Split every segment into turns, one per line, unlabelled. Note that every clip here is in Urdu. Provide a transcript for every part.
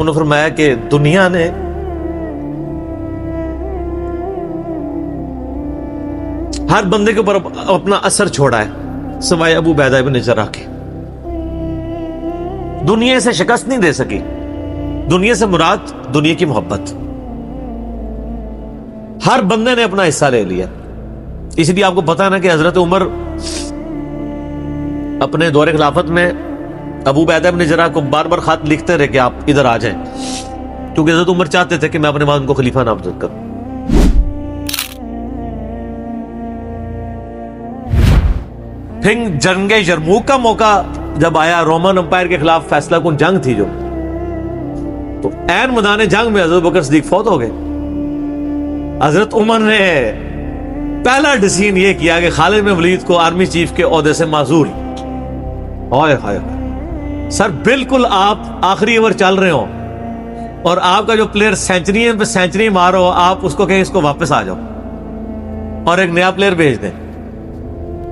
انہوں نے فرمایا کہ دنیا نے ہر بندے کے اوپر اپنا اثر چھوڑا ہے سوائے ابو عبیدہ ابن جراح کے. دنیا سے شکست نہیں دے سکی. دنیا سے مراد دنیا کی محبت. ہر بندے نے اپنا حصہ لے لیا. اس لیے آپ کو پتا ہے نا کہ حضرت عمر اپنے دور خلافت میں ابو عبیدہ ابن جراح کو بار بار خط لکھتے رہے کہ آپ ادھر آ جائیں، کیونکہ حضرت عمر چاہتے تھے کہ میں اپنے بعد ان کو خلیفہ نامزد کروں. پھر جنگ یرموک کا موقع جب آیا، رومن امپائر کے خلاف فیصلہ کن جنگ تھی جو، تو عین میدان جنگ میں حضرت بکر صدیق فوت ہو گئے. حضرت عمر نے پہلا ڈیسیژن یہ کیا کہ خالد بن ولید کو آرمی چیف کے عہدے سے معزول. ہائے ہائے سر، بالکل آپ آخری اوور چل رہے ہو اور آپ کا جو پلیئر سینچری پہ سینچری مارو، آپ اس کو کہیں اس کو واپس آ جاؤ اور ایک نیا پلیئر بھیج دیں.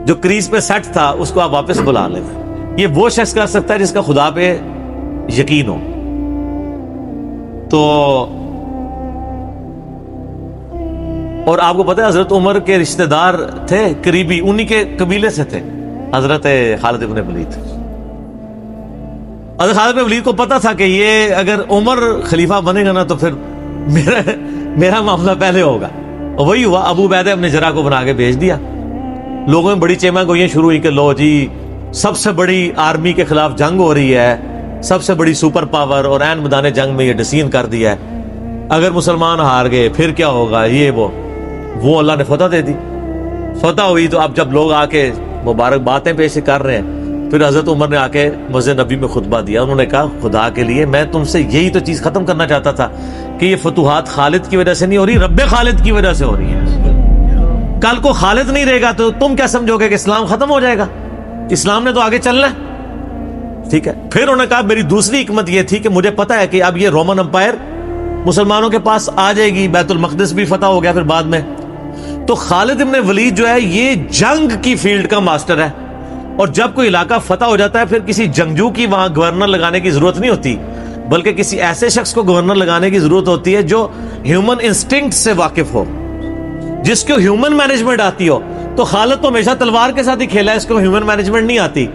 جو کریز پہ سیٹ تھا اس کو آپ واپس بلا لیں. یہ وہ شخص کر سکتا ہے جس کا خدا پہ یقین ہو. تو اور آپ کو پتہ ہے حضرت عمر کے رشتہ دار تھے قریبی، انہی کے قبیلے سے تھے حضرت خالد بن ولید. حضرت خالد بن ولید کو پتا تھا کہ یہ اگر عمر خلیفہ بنے گا نا تو پھر میرا معاملہ پہلے ہوگا. اور وہی ہوا، ابو عبیدہ ابن جراح کو بنا کے بھیج دیا. لوگوں میں بڑی چیمہ گوئیاں شروع ہوئی کہ لو جی سب سے بڑی آرمی کے خلاف جنگ ہو رہی ہے، سب سے بڑی سپر پاور، اور عین میدان جنگ میں یہ ڈیسیژن کر دیا ہے، اگر مسلمان ہار گئے پھر کیا ہوگا. یہ وہ اللہ نے فتح دے دی. فتح ہوئی تو اب جب لوگ آ کے مبارک باتیں پیش کر رہے ہیں، پھر حضرت عمر نے آ کے مسجد نبی میں خطبہ دیا. انہوں نے کہا خدا کے لیے میں تم سے یہی تو چیز ختم کرنا چاہتا تھا کہ یہ فتوحات خالد کی وجہ سے نہیں ہو رہی، رب خالد کی وجہ سے ہو رہی ہے. کل کو خالد نہیں رہے گا تو تم کیا سمجھو گے کہ اسلام ختم ہو جائے گا؟ اسلام نے تو آگے چلنا ہے. ٹھیک ہے. پھر انہوں نے کہا میری دوسری حکمت یہ تھی کہ مجھے پتا ہے کہ اب یہ رومن امپائر مسلمانوں کے پاس آ جائے گی، بیت المقدس بھی فتح ہو گیا پھر بعد میں. تو خالد ابن ولید جو ہے یہ جنگ کی فیلڈ کا ماسٹر ہے، اور جب کوئی علاقہ فتح ہو جاتا ہے پھر کسی جنگجو کی وہاں گورنر لگانے کی ضرورت نہیں ہوتی، بلکہ کسی ایسے شخص کو گورنر لگانے کی ضرورت ہوتی ہے جو ہیومن انسٹنکٹ سے واقف ہو، جس کو ہیومن مینجمنٹ آتی ہو. تو خالد تو ہمیشہ تلوار کے ساتھ ہی کھیلا ہے، اس کو ہیومن مینجمنٹ نہیں آتی.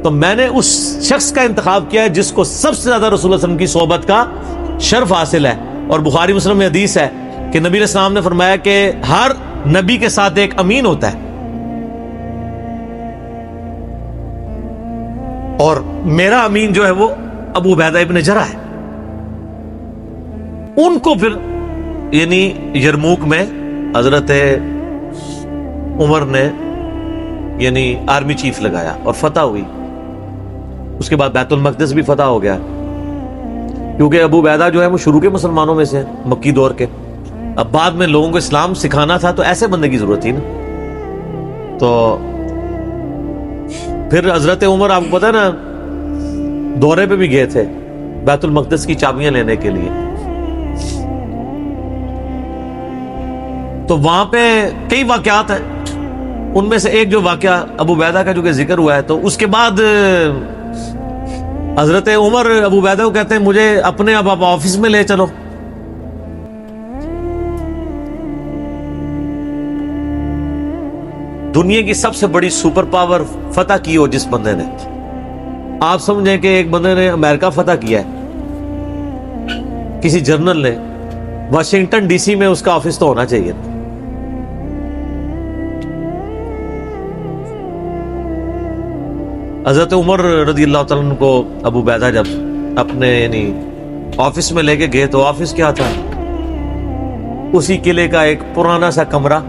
تو میں نے اس شخص کا انتخاب کیا ہے جس کو سب سے زیادہ رسول اللہ صلی اللہ علیہ وسلم کی صحبت کا شرف حاصل ہے. اور بخاری مسلم میں حدیث ہے کہ نبی علیہ السلام نے فرمایا کہ ہر نبی کے ساتھ ایک امین ہوتا ہے، اور میرا امین جو ہے وہ ابو عبیدہ ابن جراح ہے. ان کو پھر یعنی یرموک میں حضرت عمر نے یعنی آرمی چیف لگایا اور فتح ہوئی. اس کے بعد بیت المقدس بھی فتح ہو گیا، کیونکہ ابو عبیدہ جو ہے وہ شروع کے مسلمانوں میں سے ہیں، مکی دور کے. اب بعد میں لوگوں کو اسلام سکھانا تھا تو ایسے بندے کی ضرورت تھی نا. تو پھر حضرت عمر آپ کو پتا ہے نا دورے پہ بھی گئے تھے بیت المقدس کی چابیاں لینے کے لیے. تو وہاں پہ کئی واقعات ہیں، ان میں سے ایک جو واقعہ ابو عبیدہ کا جو کہ ذکر ہوا ہے، تو اس کے بعد حضرت عمر ابو عبیدہ کو کہتے ہیں مجھے اپنے اب آپ آفس میں لے چلو. دنیا کی سب سے بڑی سپر پاور فتح کی ہو جس بندے نے، آپ سمجھیں کہ ایک بندے نے امریکہ فتح کیا ہے، کسی جنرل نے، واشنگٹن ڈی سی میں اس کا آفس تو ہونا چاہیے. حضرت عمر رضی اللہ تعالیٰ عنہ کو ابو عبیدہ جب اپنے یعنی آفس میں لے کے گئے تو آفس کیا تھا؟ اسی قلعے کا ایک پرانا سا کمرہ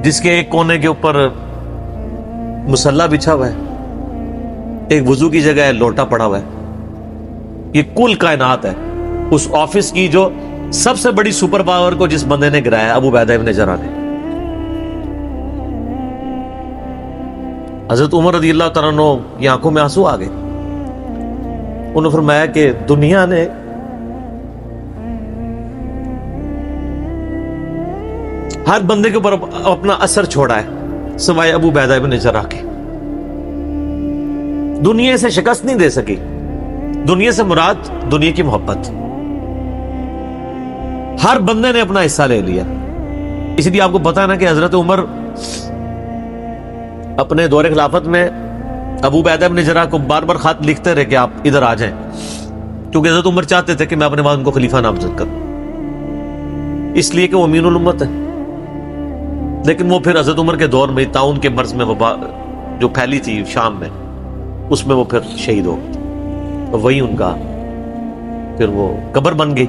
جس کے ایک کونے کے اوپر مصلی بچھا ہوا ہے، ایک وضو کی جگہ ہے، لوٹا پڑا ہوا ہے. یہ کل کائنات ہے اس آفس کی جو سب سے بڑی سپر پاور کو جس بندے نے گرایا، ابو عبیدہ ابن جراح نے. حضرت عمر رضی اللہ تعالیٰ عنہ کی آنکھوں میں آنسو آ گئے. انہوں نے فرمایا کہ دنیا نے ہر بندے کے اوپر اپنا اثر چھوڑا ہے سوائے ابو عبیدہ ابن جراح کے. دنیا سے شکست نہیں دے سکی. دنیا سے مراد دنیا کی محبت. ہر بندے نے اپنا حصہ لے لیا. اس لیے آپ کو پتا ہے نا کہ حضرت عمر اپنے دور خلافت میں ابو عبیدہ بن جراح کو بار بار خط لکھتے رہے کہ آپ ادھر آ جائیں, کیونکہ حضرت عمر چاہتے تھے کہ میں اپنے بعد ان کو خلیفہ نامزد کروں, اس لیے کہ وہ امین الامت ہے. لیکن وہ پھر حضرت عمر کے دور میں طاعون کے مرض میں وبا جو پھیلی تھی شام میں, اس میں وہ پھر شہید ہو گئے. وہی ان کا پھر وہ قبر بن گئی.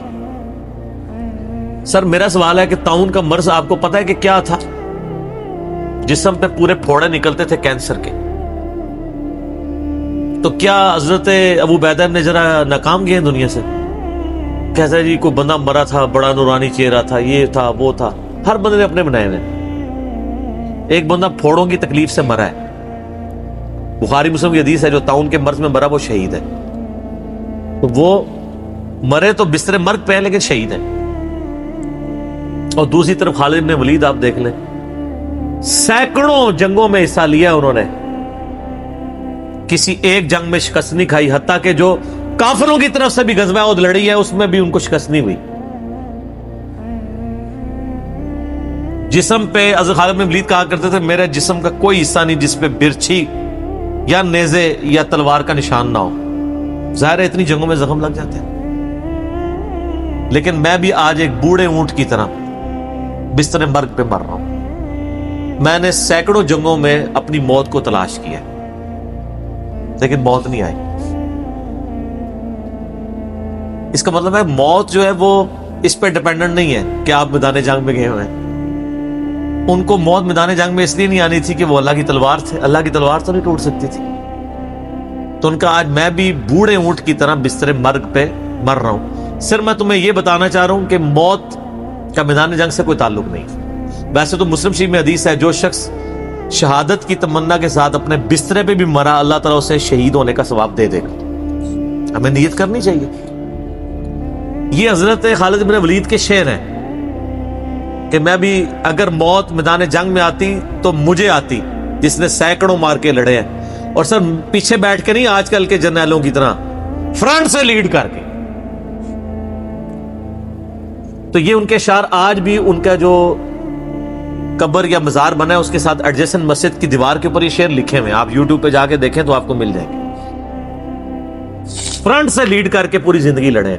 سر میرا سوال ہے کہ طاعون کا مرض آپ کو پتا ہے کہ کیا تھا؟ جسم پہ پورے پھوڑے نکلتے تھے کینسر کے. تو کیا حضرت ابو عبیدہ بن جراح ناکام گئے دنیا سے؟ کہتا ہے جی کوئی بندہ مرا تھا, بڑا نورانی چہرہ تھا, یہ تھا وہ تھا. ہر بندے نے اپنے بنائے ہیں. ایک بندہ پھوڑوں کی تکلیف سے مرا ہے, بخاری مسلم کی حدیث ہے, جو طاعون کے مرض میں مرا وہ شہید ہے. تو وہ مرے تو بستر مرگ پہ ہے لیکن شہید ہے. اور دوسری طرف خالد بن ولید آپ دیکھ لیں, سینکڑوں جنگوں میں حصہ لیا انہوں نے, کسی ایک جنگ میں شکست نہیں کھائی. حتیٰ کہ جو کافروں کی طرف سے بھی غزوہ احد لڑی ہے اس میں بھی ان کو شکست نہیں ہوئی. جسم پہ حضرت خالد بن ولید کہا کرتے تھے میرے جسم کا کوئی حصہ نہیں جس پہ برچھی یا نیزے یا تلوار کا نشان نہ ہو. ظاہر ہے اتنی جنگوں میں زخم لگ جاتے ہیں, لیکن میں بھی آج ایک بوڑھے اونٹ کی طرح بستر مرگ پہ مر رہا ہوں. میں نے سینکڑوں جنگوں میں اپنی موت کو تلاش کیا لیکن موت نہیں آئی. اس کا مطلب ہے موت جو ہے وہ اس پہ ڈیپینڈنٹ نہیں ہے کہ آپ میدان جنگ میں گئے ہوئے ہیں. ان کو موت میدان جنگ میں اس لیے نہیں آنی تھی کہ وہ اللہ کی تلوار تھے. اللہ کی تلوار تو نہیں ٹوٹ سکتی تھی. تو ان کا آج میں بھی بوڑھے اونٹ کی طرح بستر مرگ پہ مر رہا ہوں. صرف میں تمہیں یہ بتانا چاہ رہا ہوں کہ موت کا میدان جنگ سے کوئی تعلق نہیں. ویسے تو مسلم شریف میں حدیث ہے جو شخص شہادت کی تمنا کے ساتھ اپنے بسترے پہ بھی مرا اللہ تعالیٰ اسے شہید ہونے کا ثواب دے دے گا. ہمیں نیت کرنی چاہیے. یہ حضرت خالد بن ولید کے شعر ہیں کہ میں بھی اگر موت میدان جنگ میں آتی تو مجھے آتی جس نے سینکڑوں مار کے لڑے ہیں. اور سر پیچھے بیٹھ کے نہیں, آج کل کے جرنیلوں کی طرح فرنٹ سے لیڈ کر کے. تو یہ ان کے اشعار آج بھی ان کا جو قبر یا مزار بنا ہے اس کے ساتھ ایڈجسنٹ مسجد کی دیوار کے اوپر یہ شعر لکھے ہوئے ہیں. آپ یوٹیوب پہ جا کے دیکھیں تو آپ کو مل جائیں گے. فرنٹ سے لیڈ کر کے پوری زندگی لڑے ہیں.